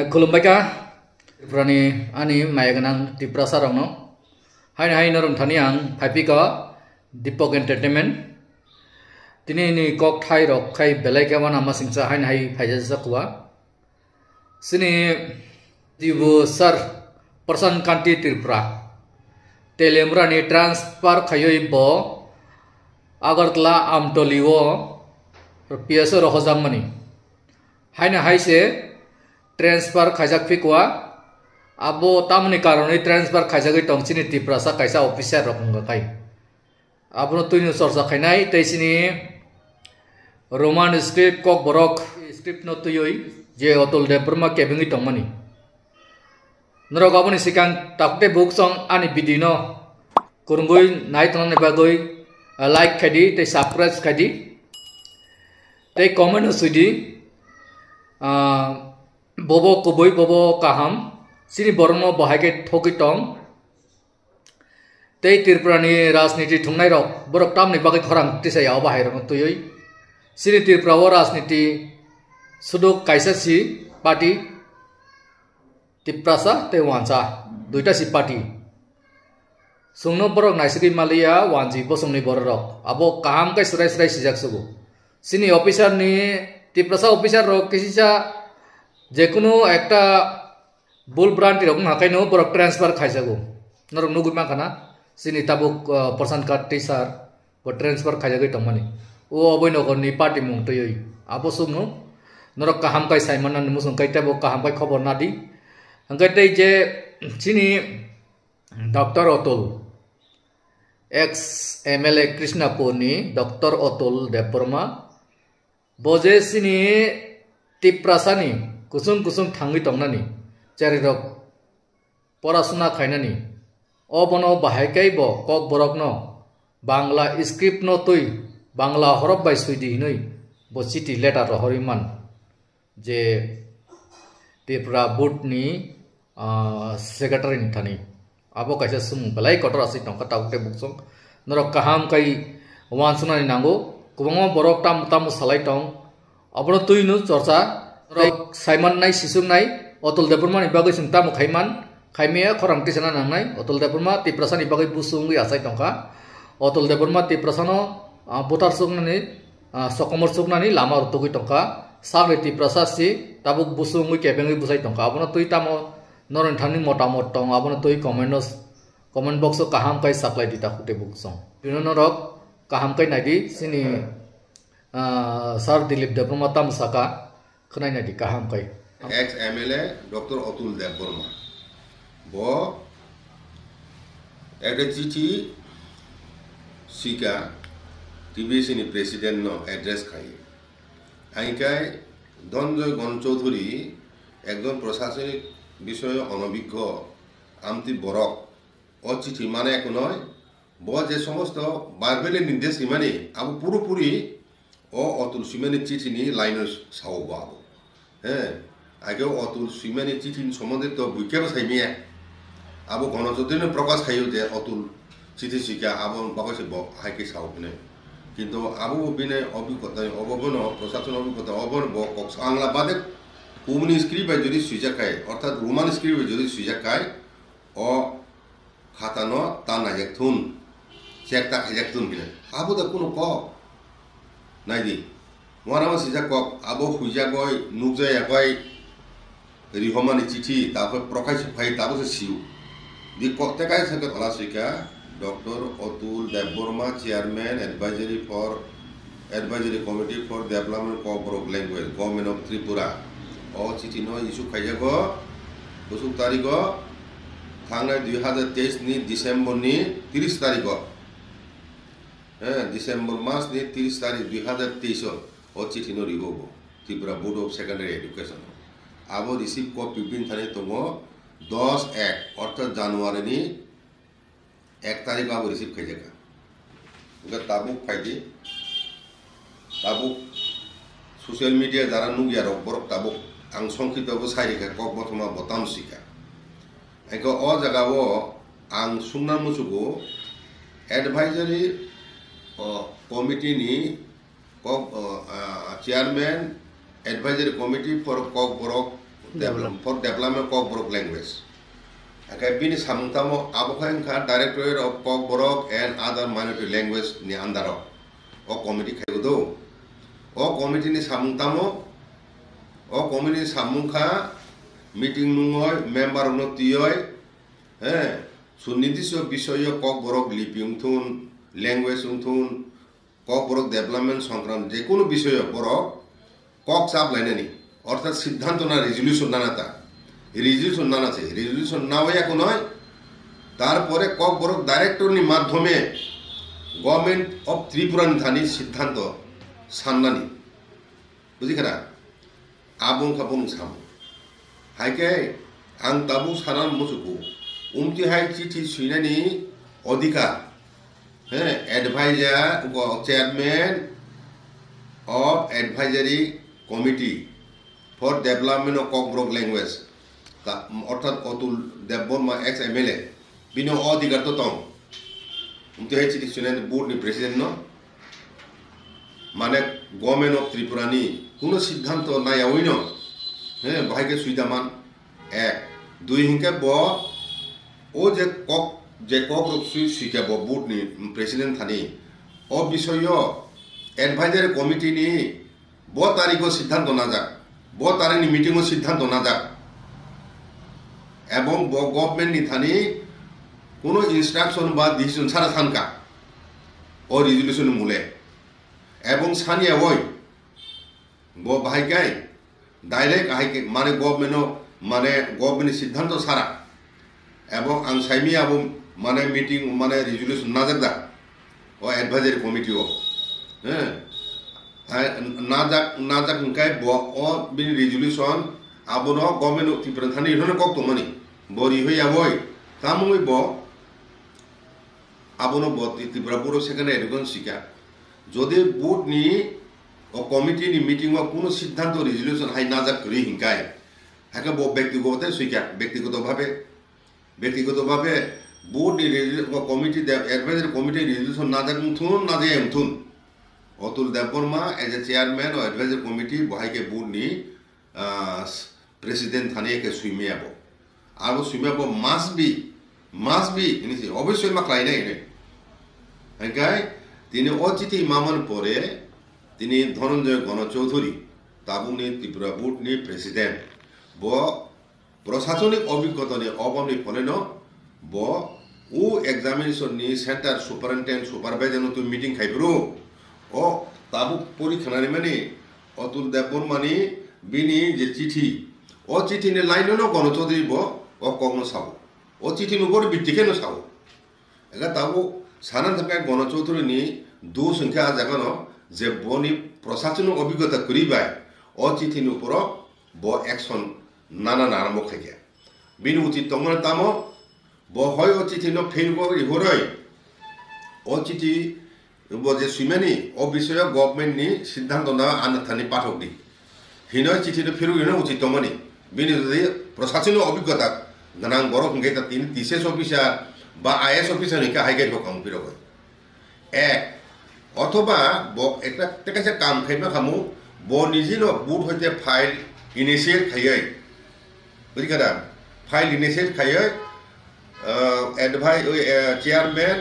Khulumbai ka Tripurani ani mayaganang Tripura sarongno hai norong thani ang phapi ka Dipok Entertainment tini ni kok thai rok khai belai ka wana masingsa hai phaija sakwa sini dibu sar person kanti Tripura telemra ni transfer khayoi bo Agartala Amtoliwo PSO rohojang mani hai se transfer khajak fikwa abo tamni karone transfer khajak tong chini Tripura sa kaisa officer rok nga kai abno tuinu sorsa khainai teisini roman script kok borok script no tuyoi je otol de burma kebengi tong mani noro gaboni sikang takte book song ani bidino kurungoi nai tong ne bagoi like khadi te subscribe khadi te comment sudi bobo kuboi bobo kaham sini borno bahage thoki tong te Tripurani rajniti thungnai rok borok tamni bagai thorang tisa yaw bahai rok tuyoi sini Tripura rajniti suduk kaisa si party Tiprasa te wansa duita si party sungno borok naisigi malia wanji bosongni borok abo kaham kai srai sijak sugu sini officer ni Tiprasa officer rok kisisa যেকোনো একটা বুল brand রকম হাকাইনো বড় transfer খাইজাগো নরক নুগুমা খানা সিনি তাবুক person কাট টিসার ব transfer খাইজাগৈ তংমানি ও অবৈনগরনি party মুং তৈ আবো সুমনো নরক কাহাম কাই সাইমান না মুসুং কাইতাবো কাহাম কাই খবর না দি হাঙ্গাইতাই যে সিনি ডক্টর অতুল এক্স এমএলএ কৃষ্ণাপুরনি ডক্টর অতুল দেববর্মা বজে সিনি টিপ্রাসানি kusung thangi tongnani chari rok porasuna khainani obono bahai kai bo kok borok no bangla script no tui bangla horof bai suidi hinoi bo city letter rohoriman je Tripura board ni secretary ni thani abo kaisa sum balai kotor asi tongka taukte buksong norok kaham kai wansuna ni nango kubongo borok tam salai tong abono tui no chorcha Simon nai sisung nai Otol Deburma ni bagai sung tamu khaiman khaimia khorang tisana nang nai Otol Deburma Tiprasa ni bagai busung gi asai tongka Otol Deburma Tiprasa no botar sung nani sokomor sung nani lama rutugi tongka sagre Tiprasa si tabuk busung gi kebengi busai tongka abono tui tamo noron thani motamot tong abono tui comment box o kaham kai supply dita khute buksong binono rok kaham kai nai di sini Sir Dilip Deburma tam saka Kenai nadi kaham kai. Ex MLA Dr. Otul Deborma. Bo ada cici sika TBC ni presiden no address kai. Aikai Donjoy Gonchoudhury একজন প্রশাসনিক বিষয়ে অনভিজ্ঞ আমতি বরক ও চিঠি মানে এক নয় ব যে সমস্ত বারবেলের নির্দেশ মানে আবু পুরোপুরি ও অতুল সুইমানের চিঠি নি লাইনের সাওবা আবু হ্যাঁ আগেও অতুল সুইমানের চিঠি সম্বন্ধে তো বুঝকেও সাইমিয়া আবু গণতন্ত্রের প্রকাশ খাইও যে অতুল চিঠি শিখা আবু বাকসে হাইকে সাওবিনে কিন্তু আবু বিনে অভিজ্ঞতা অবগণ প্রশাসন অভিজ্ঞতা অবন বাংলা বাদে কুমনি স্ক্রিপ্ট যদি সুইজা খায় অর্থাৎ রোমান স্ক্রিপ্ট যদি সুইজা খায় ও খাতানো তা নাইজাক থুন চেকটা খাইজাক থুন বিনে আবু দা কোনো ক নাইদি মহারামা সিজা কক আবো হুইজা গয় নুকজাই আগয় রিহমানি চিঠি তারপর প্রকাশ ফাই তাবো সিউ দি কতেকাই সাকে ধলাসিকা doctor Atul Debbarma chairman advisory committee for development cooperative language government of Tripura ও চিঠি ন ইস্যু খাইজাগ 20 তারিখ থাংনাই 2023 নি ডিসেম্বর নি 30 তারিখ ডিসেম্বর মাস ni 30 তারিখ 2023 o চিঠি no rigobo Tripura Board of Secondary Education abo receive copy bin thane tongo 10-1 অর্থাৎ জানুয়ারি ni 1 তারিখ abo receive খাইজাকা uga tabuk phaidi tabuk social media jara nugia rok borok tabuk ang সংক্ষিপ্ত bo sairika kok bothoma botam sika aiko o jaga o ang sungna musugo advisory committee ni chairman advisory committee for kok borok for development kok borok language akai bini samungtamo abokhang kha directorate of kok borok and other minority language ni andaro o committee khaido o committee ni samungtamo o committee samungkha meeting nungoy member no tiyoy সুনির্দিষ্ট বিষয় cock বরক লিপি উঠুন language উঠুন cock বরক development সংক্রান্ত যে কোনো বিষয় বরক cock চাপ লাইনানি অর্থাৎ সিদ্ধান্ত না রেজলিউশন নানাতা রেজলিউশন নানাছে রেজলিউশন না হয়ে এখন নয় তারপরে কক বরক ডাইরেক্টরনি মাধ্যমে গভর্নমেন্ট অফ ত্রিপুরানি থানি সিদ্ধান্ত সান্নানি বুঝিখানা আবং খাবং সাম হাইকে আং তাবু সানান মুসুকু umtihai চিঠি সুইনানি অধিকার adviser chairman of advisory committee for development of Kokborok language অর্থাৎ অতুল দেববর্মা এক্স এমএলএ বিনি অধিকার তো তং umtihai চিঠি সুইনানি বোর্ডনি প্রেসিডেন্ট ন মানে গভর্নমেন্ট অফ ত্রিপুরানি কোনো সিদ্ধান্ত নাই ওই ন বাহাইকে সুইদামান এক দুই হিংকে ব ও যে কক সুইকাব বোর্ডনি প্রেসিডেন্ট থানি ও বিষয় এডভাইজারি কমিটিনি ব তারিখ সিদ্ধান্ত না যাক ব তারিখনি মিটিং সিদ্ধান্ত না যাক এবং গভর্নমেন্টনি থানি কোনো ইনস্ট্রাকশন বা ডিসিশন ছাড়া সানকা ও রেজলিউশন মূলে এবং সানিয়া ওই ব বাহাইকাই ডাইরেক্ট আহাইকে মানে গভর্নমেন্ট সিদ্ধান্ত ছাড়া এবং আং সাইমি আবো মানে মিটিং মানে রেজলিউশন না যাক ও অ্যাডভাইজারি কমিটি ও না যাক হংকাই ব ও বিনি রেজলিউশন আবো ন গভর্নমেন্ট ত্রিপুরা থানি ইহনে কক তো মানি বরি হই আবই তামুই ব আবো ন ব ত্রিপুরা বোর্ড সেখানে এরকম শিকা যদি বোর্ড নি ও কমিটি নি মিটিং ও কোনো সিদ্ধান্ত রেজলিউশন হাই না যাক করি হিংকাই হাকে ব ব্যক্তিগত শিকা ব্যক্তিগতভাবে board committee advisory committee resolution না যাক থুন না যায় থুন Atul Debbarma as a chairman ও অ্যাডভাইজারি কমিটি বহাইকে বোর্ড নি প্রেসিডেন্ট থানিয়ে সুইমিয়াব আর সুইমিয়াব মাস্ট বি অবশ্যই মা ক্লাইনাই এনে তিনি ও চিঠি মামান পরে তিনি ধনঞ্জয় গণচৌধুরী তাবুনি ত্রিপুরা বোর্ড নি প্রেসিডেন্ট ব প্রশাসনিক অভিজ্ঞতা নিয়ে অবনি ফলে ব ও এক্সামিনেশন নি সেন্টার সুপারিনটেন্ডেন্ট সুপারভাইজার নতুন মিটিং খাইব্রু ও তাবু পরীক্ষা মানে অতুল দেববর্মানি বিনি যে চিঠি ও চিঠি নে লাইন গণচৌধুরী ব ও কগ্ন সাব ও চিঠি নুবর বিটিকে ন সাব এগা তাবু সানান থাকায় গণচৌধুরী নি দু সংখ্যা জাগান যে বনি প্রশাসনিক অভিজ্ঞতা করিবাই ও চিঠি নুপর ব অ্যাকশন নানা আরম্ভ থেকে বিনি উচিত তমন তামো ব হয় ও চিঠি ফেরব ইহরই ও চিঠি যে সুইমানি ও বিষয়ে গভর্নমেন্ট নি সিদ্ধান্ত না আনাথানি পাঠক দি হিনয় চিঠি ফেরু হিন উচিত তমনি বিনি যদি প্রশাসনিক অভিজ্ঞতা গানাং বড় হংগে তা তিনি টিসিএস অফিসার বা আইএস অফিসার হিকা হাইগে ঢোকাম ফিরব এক অথবা ব একটা কাম খাইবা খামু ব নিজিন বুট হইতে ফাইল ইনিশিয়েট খাইয়াই বুঝিকারা ফাইল ইনিশিয়েট খাইয়াই chairman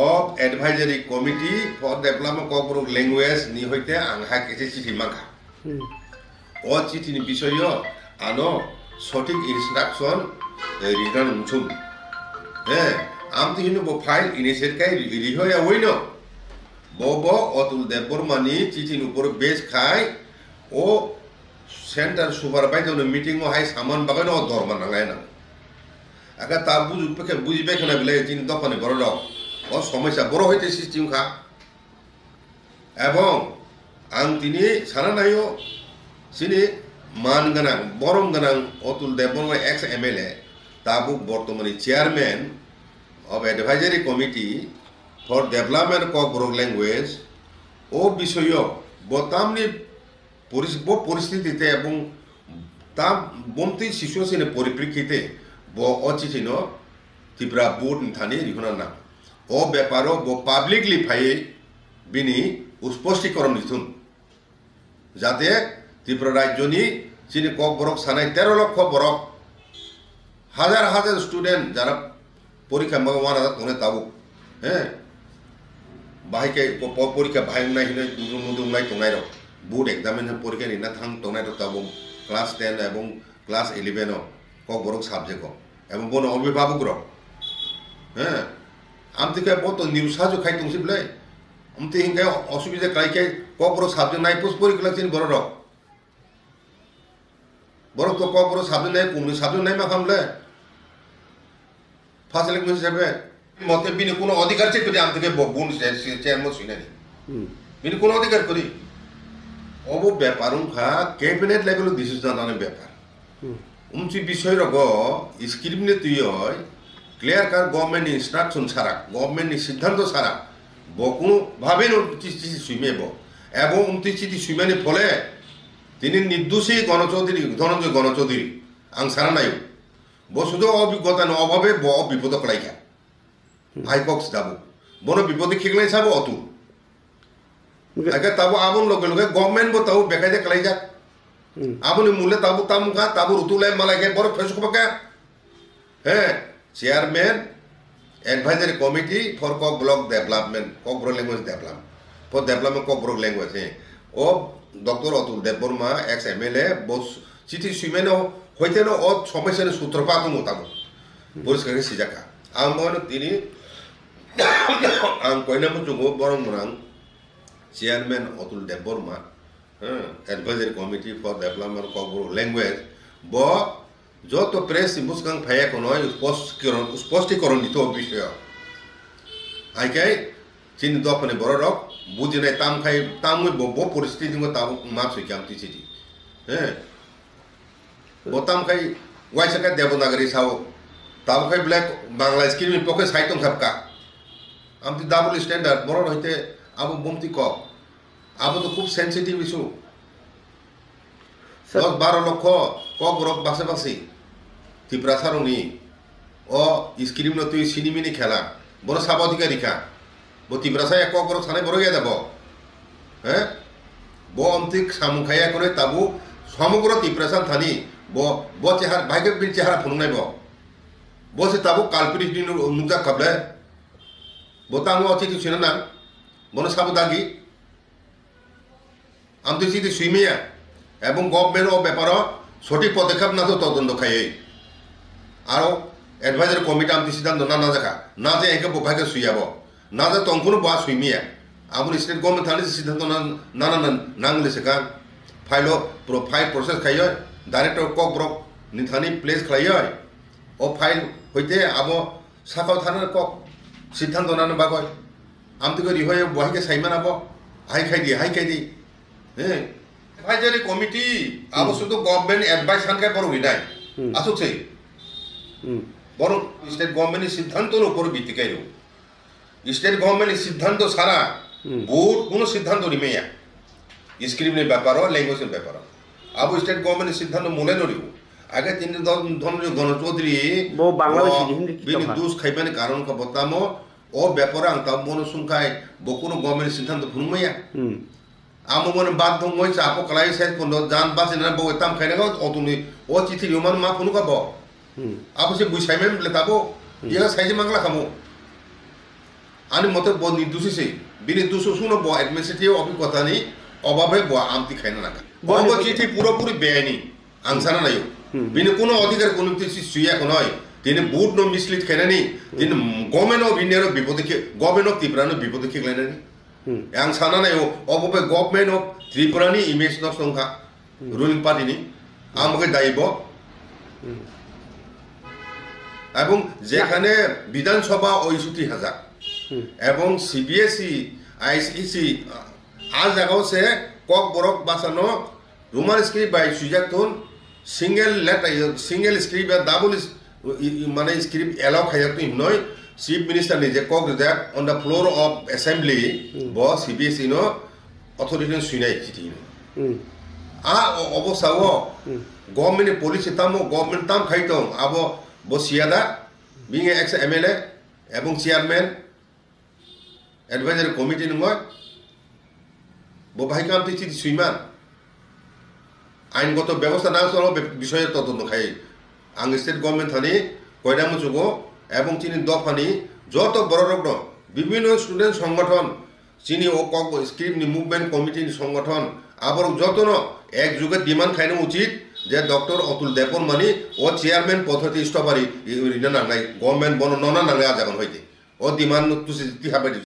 of advisory committee for development Kokborok language নি হইতে আংহা কেছে চিঠি মাখা ও চিঠিনি বিষয় আনো সঠিক ইনস্ট্রাকশন রিটার্ন মুছুম আমতি হিনু ব ফাইল ইনিশিয়েট কাই রিহয়া হইন ব অতুল দেববর্মানি চিঠিন উপর বেস খাই ও সেন্টার সুপারভাইজার মিটিং ও হাই সামান বাগান ও ধর্মা নাঙ্গাই না আগে তা বুঝবে কেনা বলে চিনি দোকানে বড় লোক ও সমস্যা বড় হইতে সিস্টেম খা এবং আং তিনি সারা নাইও সিনি মান গানাং বরম গানাং অতুল দেববর্মা এক্স এমএলএ তাবু বর্তমানে chairman of advisory committee for development Kokborok language ও বিষয় বতামনি পরিস্থিতিতে এবং তা বমতি সিচুয়েশনের পরিপ্রেক্ষিতে ব অচিঠিন ত্রিপুরা বোর্ড থানি রিহনা না ও ব্যাপার ব পাবলিকলি ফাইয়ে বিনি স্পষ্টীকরণ দিথুন যাতে ত্রিপুরা রাজ্যনি চিনি কক বরক সানাই 13 লক্ষ বরক হাজার হাজার স্টুডেন্ট যারা পরীক্ষা ভগবান তনে তাবো হ্যাঁ বাহাইকে পরীক্ষা ভাই নাই হিনে দুদুং নাই তংনাই রক বোর্ড এক্সামিনেশন পরীক্ষা নিনা থাং তংনাই রক তাবো ক্লাস 10 এবং ক্লাস 11 কক বরক সাবজেক্ট এবং বন অভিভাবক রক হ্যাঁ আমতিকে বত নিউজ সাজো খাই তংসি বলে আমতি হিংকে অসুবিধা কাইকে কক বরক সাবজেক্ট নাই পোস্ট পরীক্ষা লাগছিন বড় রক বরক তো কক বরক সাবজেক্ট নাই কোন সাবজেক্ট নাই মা খামলে ফার্স্ট ইলেকশন হিসেবে মতে বিনি কোনো অধিকার চেক করি আমতিকে বুন চেয়ারম্যান শুনানি বিনি কোনো অধিকার করি অব ব্যাপার খা ক্যাবিনেট লেভেল ডিসিশন আনে ব্যাপার উমচি বিষয় রগ স্ক্রিপ্টনে তুই হয় ক্লিয়ার কার গভর্নমেন্ট ইনস্ট্রাকশন ছাড়া গভর্নমেন্ট সিদ্ধান্ত ছাড়া বকুনো ভাবে চিঠি সুইমেব এবং উমতি চিঠি সুইমানি ফলে তিনি নির্দোষী গণচৌধুরী ধনঞ্জয় গণচৌধুরী আং সারা নাই বসুদ অভিজ্ঞতা অভাবে বিপদ কলাইখা হাইকক্স যাবো বন বিপদে খেগলাই চাব অতুল আগে তাবো আবন লগে লগে গভর্নমেন্ট বো তাবো বেকাইদে কলাই যাক আবনি মূল্যে তাবো তামুকা তাবো রুতুলাই মালাইকে বড় ফেসবুকে হ্যাঁ chairman advisory committee for Kokborok development Kokborok language development for development Kokborok language ও doctor Atul Debbarma ex MLA বস চিঠি সুইমেন হইতে ও সমস্যার সূত্রপাত মতামত পরিষ্কার সিজাকা আং মনে তিনি আং কয়নাম জুগো বরং মরাং চেয়ারম্যান অতুল দেববর্মা হ্যাঁ advisory committee for development Kokborok language ব যত প্রেস মুসকাং ফায়া কোনো স্পষ্টীকরণ দিত বিষয় আইকাই চিনি দপনে বড় রক বুঝি নাই তাম খাই তামই ব পরিস্থিতি তাম মাপ সইকাম তিচিটি হ্যাঁ বতাম খাই ওয়াইসাকা দেবনাগরী সাও তাম খাই ব্ল্যাক বাংলা স্ক্রিন পক্ষে সাইতং সাবকা আমতি ডাবল স্ট্যান্ডার্ড বড় হইতে আবু বমতি ক আবু তো খুব সেন্সিটিভ ইস্যু 10-12 লক্ষ কক বরক বাসে বাসি ত্রিপুরা সারংনি ও স্ক্রিন তুই সিনিমিনি খেলা বড় সাবাধিকারী খা বো ত্রিপুরা সাই কক বরক সানাই বড় গিয়ে যাব হ্যাঁ বো অন্তিক সামুখাইয়া করে তাবু সমগ্র ত্রিপুরা সান থানি ব চেহারা ভাইকে বিন চেহারা ফুনুনাই বো সে তাবু কালপিরিক দিন নুজা খাবলে বো তামু অচিতি শুনে না বন সাবুদাগি আমতি চিঠি সুইমিয়া এবং গভর্নমেন্ট ও ব্যাপার সঠিক পদক্ষেপ না তো তদন্ত খাই আর এডভাইজারি কমিটি আমি সিদ্ধান্ত না দেখা না যে একে বোভাইকে সুইয়াব না যে তংখুনো বা সুইমিয়া আপনি স্টেট গভর্নমেন্ট থানি সিদ্ধান্ত না নাংলে সেখান ফাইল ফাইল প্রসেস খাই ডাইরেক্টর কক ব্রক নিথানি প্লেস খাই ও ফাইল হইতে আব সাকাও থানার কক সিদ্ধান্ত না বাগয় আমি তো রিহয়ে বহাইকে সাইমান আব হাই খাই দি হ্যাঁ এডভাইজারি কমিটি আবো শুধু গভর্নমেন্ট অ্যাডভাইস খানকাই বড় হইনাই আসুক সেই বরং স্টেট গভর্নমেন্টের সিদ্ধান্তের উপর ভিত্তি করে স্টেট গভর্নমেন্টের সিদ্ধান্ত ছাড়া বোর্ড কোনো সিদ্ধান্ত নিমেয়া স্ক্রিপ্টের ব্যাপার ল্যাঙ্গুয়েজের ব্যাপার আবো স্টেট গভর্নমেন্টের সিদ্ধান্ত মূলে নড়িব আগে তিনি ধনঞ্জয় গণচৌধুরী বিনি দুষ খাইবানি কারণ বতামো ও ব্যাপারে আং তাও মনে সংখ্যায় বকুনো গভর্নমেন্টের সিদ্ধান্ত ফুনমাইয়া আমো মনে বাধ্য হয়েছে আপো কালাই সাইজ পন্ড জান বাসে না বউ তাম খাইনা গাও অতুনি ও চিঠি ইমান মা ফুনুকা ব আপো সে বুঝাইমেন বলে তাবো ইয়া সাইজে মাংলা খামো আনি মতে ব নির্দোষী বিনি দুশো শুনো ব অ্যাডমিনিস্ট্রেটিভ অভিজ্ঞতা নি অভাবে ব আমতি খাইনা না বঙ্গ চিঠি পুরোপুরি বেআইনি আংসানা নাই বিনি কোনো অধিকার কোনো কিছু সুইয়া কোন হয় তিনি বুট নো মিসলিড খাইনানি তিনি গভর্নমেন্ট অফ ইন্ডিয়ার বিপদে গভর্নমেন্ট অফ ত্রিপুরার বিপদে খেলাইনানি yang sana na yo obo government of Tripura ni image no songkha ruling party ni আমাকে দায়িব এবং যেখানে বিধানসভা ৬৫,০০০ এবং সিবিএসই আইসিসি আজ জায়গাও সে কক বরক বাসানো রোমান স্ক্রিপ্ট বাই সুজাতুন সিঙ্গেল লেটার সিঙ্গেল স্ক্রিপ্ট বা ডাবল মানে স্ক্রিপ্ট এলাও খাইয়াতুন নয় চিফ মিনিস্টার নিজে কক that on the floor of assembly ব সিবিএসই নো অথরিটি সুইনাই চিঠি আ অবস্থাও গভর্নমেন্ট পলিসি তামো গভর্নমেন্ট তাম খাইতং আবো বসিয়াদা বিং এক্স এমএলএ এবং চেয়ারম্যান এডভাইজারি কমিটি নয় বো ভাইকাম চিঠি সুইমান আইনগত ব্যবস্থা না চলো বিষয়ে তদন্ত খাই আং স্টেট গভর্নমেন্ট থানি কয়টা মুচুগো এবং চিনি দফানি যত বড় রকম বিভিন্ন স্টুডেন্ট সংগঠন চিনি ও স্ক্রিপ্ট মুভমেন্ট কমিটির সংগঠন আবার যতন একযোগে ডিমান্ড খাইনো উচিত যে ডক্টর অতুল দেপন মানি ও চেয়ারম্যান পদ্ধতি ইষ্টবারি নাঙ্গাই গভর্নমেন্ট বন ননা নাঙ্গাই আজাগন হইতে ও ডিমান্ড তুসি তিহাবারি